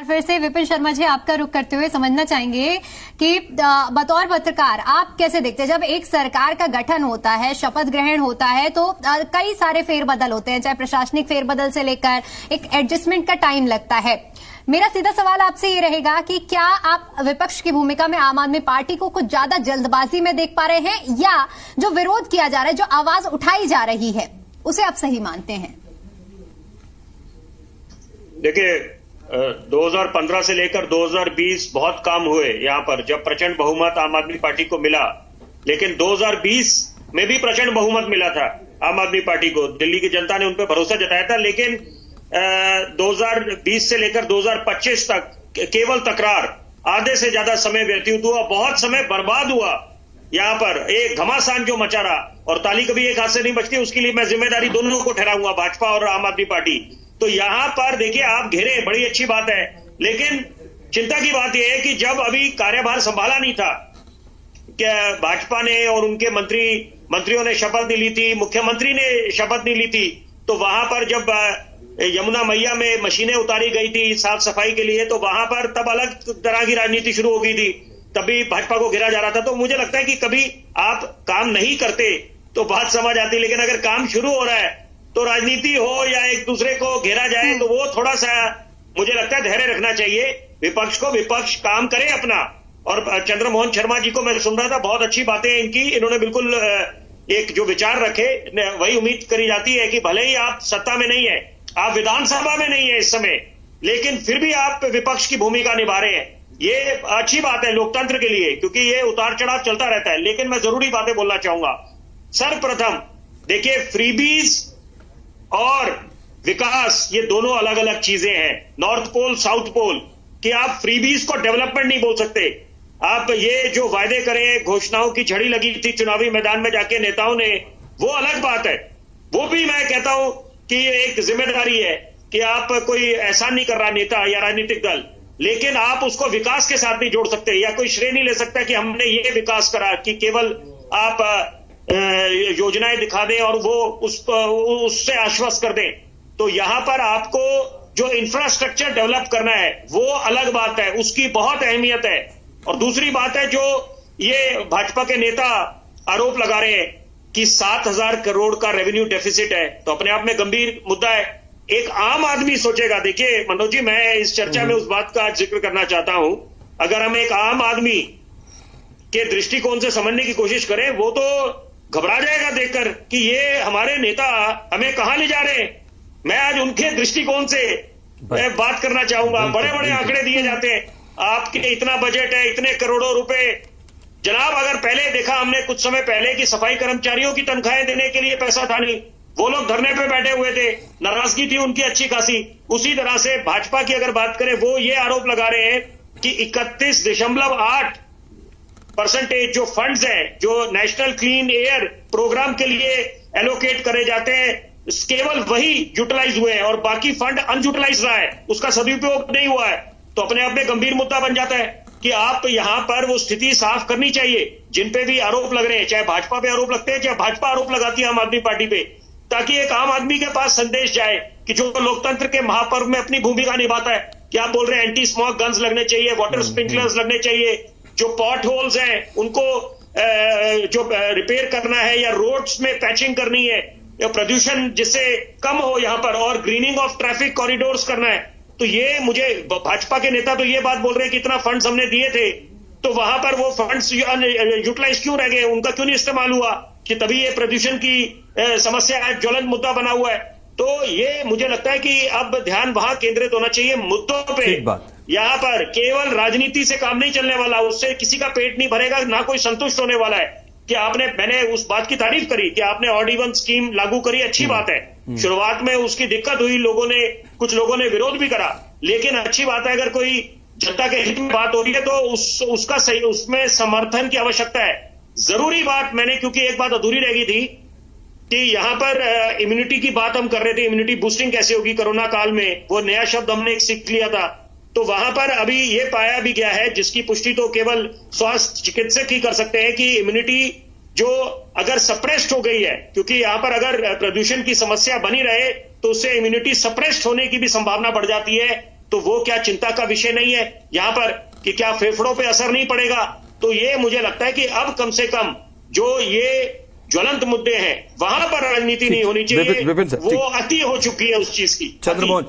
फिर से विपिन शर्मा जी आपका रुख करते हुए समझना चाहेंगे कि बतौर पत्रकार आप कैसे देखते हैं, जब एक सरकार का गठन होता है, शपथ ग्रहण होता है, तो कई सारे फेरबदल होते हैं, चाहे प्रशासनिक फेरबदल से लेकर एक एडजस्टमेंट का टाइम लगता है। मेरा सीधा सवाल आपसे ये रहेगा कि क्या आप विपक्ष की भूमिका में आम आदमी पार्टी को कुछ ज्यादा जल्दबाजी में देख पा रहे हैं, या जो विरोध किया जा रहा है, जो आवाज उठाई जा रही है, उसे आप सही मानते हैं? देखिए, 2015 से लेकर 2020 बहुत काम हुए यहाँ पर, जब प्रचंड बहुमत आम आदमी पार्टी को मिला। लेकिन 2020 में भी प्रचंड बहुमत मिला था आम आदमी पार्टी को, दिल्ली की जनता ने उन पर भरोसा जताया था। लेकिन 2020 से लेकर 2025 तक केवल तकरार, आधे से ज्यादा समय व्यतीत हुआ, बहुत समय बर्बाद हुआ यहाँ पर, एक घमासान जो मचा रहा। और ताली कभी एक हाथ से नहीं बचती, उसके लिए मैं जिम्मेदारी दोनों को ठहराऊंगा, भाजपा और आम आदमी पार्टी। तो यहां पर देखिए, आप घेरे, बड़ी अच्छी बात है, लेकिन चिंता की बात यह है कि जब अभी कार्यभार संभाला नहीं था, क्या भाजपा ने और उनके मंत्रियों ने शपथ नहीं ली थी, मुख्यमंत्री ने शपथ नहीं ली थी, तो वहां पर जब यमुना मैया में मशीनें उतारी गई थी साफ सफाई के लिए, तो वहां पर तब अलग तरह की राजनीति शुरू हो गई थी, तभी भाजपा को घेरा जा रहा था। तो मुझे लगता है कि कभी आप काम नहीं करते तो बात समझ आती, लेकिन अगर काम शुरू हो रहा है तो राजनीति हो या एक दूसरे को घेरा जाए, तो वो थोड़ा सा मुझे लगता है धैर्य रखना चाहिए विपक्ष को। विपक्ष काम करे अपना। और चंद्रमोहन शर्मा जी को मैं सुन रहा था, बहुत अच्छी बातें इनकी, इन्होंने बिल्कुल एक जो विचार रखे, वही उम्मीद करी जाती है कि भले ही आप सत्ता में नहीं है, आप विधानसभा में नहीं है इस समय, लेकिन फिर भी आप विपक्ष की भूमिका निभा रहे हैं। ये अच्छी बात है लोकतंत्र के लिए, क्योंकि ये उतार चढ़ाव चलता रहता है। लेकिन मैं जरूरी बातें बोलना चाहूंगा। सर्वप्रथम देखिए, फ्रीबीज और विकास ये दोनों अलग अलग चीजें हैं। नॉर्थ पोल साउथ पोल कि आप फ्रीबीज को डेवलपमेंट नहीं बोल सकते। आप ये जो वायदे करें, घोषणाओं की झड़ी लगी थी चुनावी मैदान में जाके नेताओं ने, वो अलग बात है। वो भी मैं कहता हूं कि ये एक जिम्मेदारी है कि आप कोई एहसान नहीं कर रहा नेता या राजनीतिक दल, लेकिन आप उसको विकास के साथ नहीं जोड़ सकते, या कोई श्रेय नहीं ले सकता कि हमने ये विकास करा, कि केवल आप योजनाएं दिखा दें और वो उससे आश्वस्त कर दें। तो यहां पर आपको जो इंफ्रास्ट्रक्चर डेवलप करना है वो अलग बात है, उसकी बहुत अहमियत है। और दूसरी बात है, जो ये भाजपा के नेता आरोप लगा रहे हैं कि 7,000 करोड़ का रेवेन्यू डेफिसिट है, तो अपने आप में गंभीर मुद्दा है। एक आम आदमी सोचेगा, देखिए मनोज जी, मैं इस चर्चा में उस बात का जिक्र करना चाहता हूं, अगर हम एक आम आदमी के दृष्टिकोण से समझने की कोशिश करें, वो तो घबरा जाएगा देखकर कि ये हमारे नेता हमें कहां ले जा रहे हैं। मैं आज उनके दृष्टिकोण से बात करना चाहूंगा। बड़े बड़े आंकड़े दिए जाते हैं, आपके इतना बजट है, इतने करोड़ों रुपए। जनाब, अगर पहले देखा हमने कुछ समय पहले कि सफाई कर्मचारियों की तनख्वाहें देने के लिए पैसा था नहीं, वो लोग धरने पे बैठे हुए थे, नाराजगी थी उनकी अच्छी खासी। उसी तरह से भाजपा की अगर बात करें, वो ये आरोप लगा रहे हैं कि 31.8% जो फंड्स हैं, जो नेशनल क्लीन एयर प्रोग्राम के लिए एलोकेट करे जाते हैं, केवल वही यूटिलाइज हुए हैं और बाकी फंड अनयूटिलाइज रहा है, उसका सदुपयोग नहीं हुआ है। तो अपने आप में गंभीर मुद्दा बन जाता है कि आप यहां पर वो स्थिति साफ करनी चाहिए जिन पे भी आरोप लग रहे हैं, चाहे भाजपा पे आरोप लगते हैं, चाहे भाजपा आरोप लगाती है आम आदमी पार्टी पे, ताकि एक आम आदमी के पास संदेश जाए कि जो लोकतंत्र के महापर्व में अपनी भूमिका निभाता है। कि आप बोल रहे हैं एंटी स्मॉग गन्स लगने चाहिए, वाटर स्प्रिंकलर्स लगने चाहिए, जो पॉट होल्स हैं उनको जो रिपेयर करना है, या रोड्स में पैचिंग करनी है, या प्रदूषण जिससे कम हो यहाँ पर, और ग्रीनिंग ऑफ ट्रैफिक कॉरिडोर्स करना है। तो ये मुझे भाजपा के नेता तो ये बात बोल रहे हैं कि इतना फंड्स हमने दिए थे, तो वहां पर वो फंड्स यूटिलाइज क्यों रह गए, उनका क्यों नहीं इस्तेमाल हुआ, कि तभी ये प्रदूषण की समस्या ज्वलंत मुद्दा बना हुआ है। तो ये मुझे लगता है कि अब ध्यान वहां केंद्रित होना चाहिए मुद्दों पे। यहाँ पर केवल राजनीति से काम नहीं चलने वाला, उससे किसी का पेट नहीं भरेगा, ना कोई संतुष्ट होने वाला है। कि मैंने उस बात की तारीफ करी कि आपने ऑड इवन स्कीम लागू करी, अच्छी बात है। शुरुआत में उसकी दिक्कत हुई, कुछ लोगों ने विरोध भी करा, लेकिन अच्छी बात है अगर कोई जनता के हित में बात हो रही है तो उसका सही, उसमें समर्थन की आवश्यकता है। जरूरी बात मैंने, क्योंकि एक बात अधूरी रह गई थी कि यहां पर इम्यूनिटी की बात हम कर रहे थे, इम्यूनिटी बूस्टिंग कैसे होगी कोरोना काल में, वो नया शब्द हमने एक सीख लिया था। तो वहां पर अभी ये पाया भी गया है, जिसकी पुष्टि तो केवल स्वास्थ्य चिकित्सक ही कर सकते हैं, कि इम्यूनिटी जो अगर सप्रेस्ड हो गई है, क्योंकि यहां पर अगर प्रदूषण की समस्या बनी रहे तो उससे इम्यूनिटी सप्रेस्ड होने की भी संभावना बढ़ जाती है, तो वो क्या चिंता का विषय नहीं है यहां पर कि क्या फेफड़ों पे असर नहीं पड़ेगा? तो ये मुझे लगता है कि अब कम से कम जो ये ज्वलंत मुद्दे हैं वहां पर राजनीति नहीं होनी चाहिए। वो अति हो चुकी है उस चीज की। चंद्रमोहन